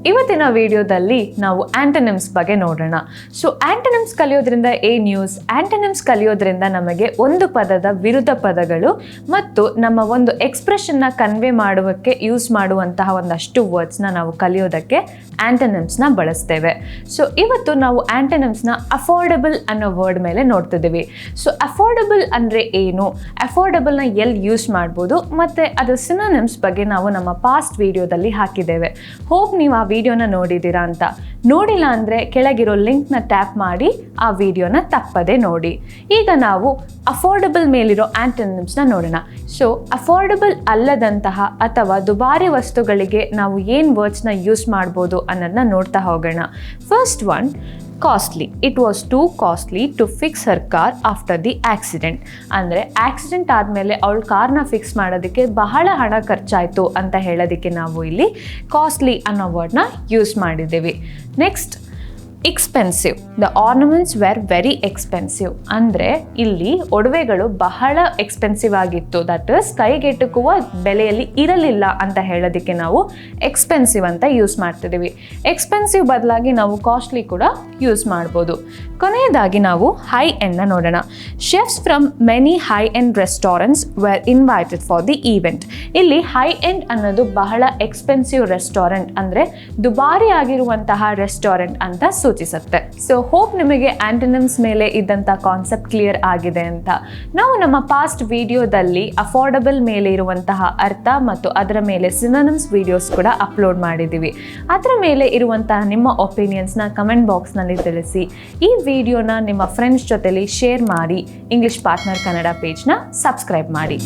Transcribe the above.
ಇವತ್ತಿನ ವಿಡಿಯೋದಲ್ಲಿ ನಾವು ಆಂಟೋನಿಮ್ಸ್ ಬಗ್ಗೆ ನೋಡೋಣ. ಸೊ ಆಂಟೋನಿಮ್ಸ್ ಕಲಿಯೋದ್ರಿಂದ ಏನು ಯೂಸ್? ಆಂಟೋನಿಮ್ಸ್ ಕಲಿಯೋದ್ರಿಂದ ನಮಗೆ ಒಂದು ಪದದ ವಿರುದ್ಧ ಪದಗಳು ಮತ್ತು ನಮ್ಮ ಒಂದು ಎಕ್ಸ್ಪ್ರೆಷನ್ನ ಕನ್ವೆ ಮಾಡುವಕ್ಕೆ ಯೂಸ್ ಮಾಡುವಂತಹ ಒಂದಷ್ಟು ವರ್ಡ್ಸ್ನ ನಾವು ಕಲಿಯೋದಕ್ಕೆ ಆಂಟೋನಿಮ್ಸ್ನ ಬಳಸ್ತೇವೆ. ಸೊ ಇವತ್ತು ನಾವು ಆಂಟೋನಿಮ್ಸ್ನ ಅಫೋರ್ಡಬಲ್ ಅನ್ನೋ ವರ್ಡ್ ಮೇಲೆ ನೋಡ್ತಿದ್ದೀವಿ. ಸೊ ಅಫೋರ್ಡಬಲ್ ಅಂದರೆ ಏನು, ಅಫೋರ್ಡಬಲ್ನ ಎಲ್ಲಿ ಯೂಸ್ ಮಾಡ್ಬೋದು ಮತ್ತು ಅದರ ಸಿನೋನಿಮ್ಸ್ ಬಗ್ಗೆ ನಾವು ನಮ್ಮ ಪಾಸ್ಟ್ ವಿಡಿಯೋದಲ್ಲಿ ಹಾಕಿದ್ದೇವೆ. ಹೋಪ್ ನೀವು ಆ ವಿಡಿಯೋನ ನೋಡಿದ್ದೀರಾ ಅಂತ. ನೋಡಿಲ್ಲ ಅಂದರೆ ಕೆಳಗಿರೋ ಲಿಂಕ್ನ ಟ್ಯಾಪ್ ಮಾಡಿ ಆ ವಿಡಿಯೋನ ತಪ್ಪದೆ ನೋಡಿ. ಈಗ ನಾವು ಅಫೋರ್ಡಬಲ್ ಮೇಲಿರೋ ಆಂಟೋನಿಮ್ಸ್ನ ನೋಡೋಣ. ಸೊ ಅಫೋರ್ಡಬಲ್ ಅಲ್ಲದಂತಹ ಅಥವಾ ದುಬಾರಿ ವಸ್ತುಗಳಿಗೆ ನಾವು ಏನು ವರ್ಡ್ಸ್ನ ಯೂಸ್ ಮಾಡ್ಬೋದು ಅನ್ನೋದನ್ನ ನೋಡ್ತಾ ಹೋಗೋಣ. First one, costly. It was too costly to fix her car after the accident. ಅಂದರೆ ಆಕ್ಸಿಡೆಂಟ್ ಆದಮೇಲೆ ಅವಳ ಕಾರ್ನ ಫಿಕ್ಸ್ ಮಾಡೋದಕ್ಕೆ ಬಹಳ ಹಣ ಖರ್ಚಾಯಿತು ಅಂತ ಹೇಳೋದಕ್ಕೆ ನಾವು ಇಲ್ಲಿ ಕಾಸ್ಟ್ಲಿ ಅನ್ನೋ ವರ್ಡ್ನ ಯೂಸ್ ಮಾಡಿದ್ದೀವಿ. Next, expensive. The ornaments were very expensive. ಅಂದರೆ ಇಲ್ಲಿ ಒಡವೆಗಳು ಬಹಳ ಎಕ್ಸ್ಪೆನ್ಸಿವ್ ಆಗಿತ್ತು, ದಟ್ ಇಸ್ ಕೈಗೆಟುಕುವ ಬೆಲೆಯಲ್ಲಿ ಇರಲಿಲ್ಲ ಅಂತ ಹೇಳೋದಕ್ಕೆ ನಾವು ಎಕ್ಸ್ಪೆನ್ಸಿವ್ ಅಂತ ಯೂಸ್ ಮಾಡ್ತಿದ್ದೀವಿ. ಎಕ್ಸ್ಪೆನ್ಸಿವ್ ಬದಲಾಗಿ ನಾವು ಕಾಸ್ಟ್ಲಿ ಕೂಡ ಯೂಸ್ ಮಾಡ್ಬೋದು. ಕೊನೆಯದಾಗಿ ನಾವು ಹೈ ಎಂಡ್ನ ನೋಡೋಣ. Chefs from many high end restaurants were invited for the event. ಇಲ್ಲಿ ಹೈ ಎಂಡ್ ಅನ್ನೋದು ಬಹಳ ಎಕ್ಸ್ಪೆನ್ಸಿವ್ ರೆಸ್ಟೋರೆಂಟ್, ಅಂದರೆ ದುಬಾರಿ ಆಗಿರುವಂತಹ ರೆಸ್ಟೋರೆಂಟ್ ಅಂತ ಸೂಚಿಸುತ್ತೆ. ಸೊ ಹೋಪ್ ನಿಮಗೆ ಆಂಟೋನಿಮ್ಸ್ ಮೇಲೆ ಇದ್ದಂಥ ಕಾನ್ಸೆಪ್ಟ್ ಕ್ಲಿಯರ್ ಆಗಿದೆ ಅಂತ. ನಾವು ನಮ್ಮ ಪಾಸ್ಟ್ ವಿಡಿಯೋದಲ್ಲಿ ಅಫೋರ್ಡಬಲ್ ಮೇಲೆ ಇರುವಂತಹ ಅರ್ಥ ಮತ್ತು ಅದರ ಮೇಲೆ ಸಿನೋನಿಮ್ಸ್ ವಿಡಿಯೋಸ್ ಕೂಡ ಅಪ್ಲೋಡ್ ಮಾಡಿದ್ದೀವಿ. ಅದರ ಮೇಲೆ ಇರುವಂತಹ ನಿಮ್ಮ ಒಪಿನಿಯನ್ಸ್ನ ಕಮೆಂಟ್ ಬಾಕ್ಸ್ನಲ್ಲಿ ತಿಳಿಸಿ. ಈ ವಿಡಿಯೋನ ನಿಮ್ಮ ಫ್ರೆಂಡ್ಸ್ ಜೊತೆಲಿ ಶೇರ್ ಮಾಡಿ. ಇಂಗ್ಲಿಷ್ ಪಾರ್ಟ್ನರ್ ಕನ್ನಡ ಪೇಜ್ನ ಸಬ್ಸ್ಕ್ರೈಬ್ ಮಾಡಿ.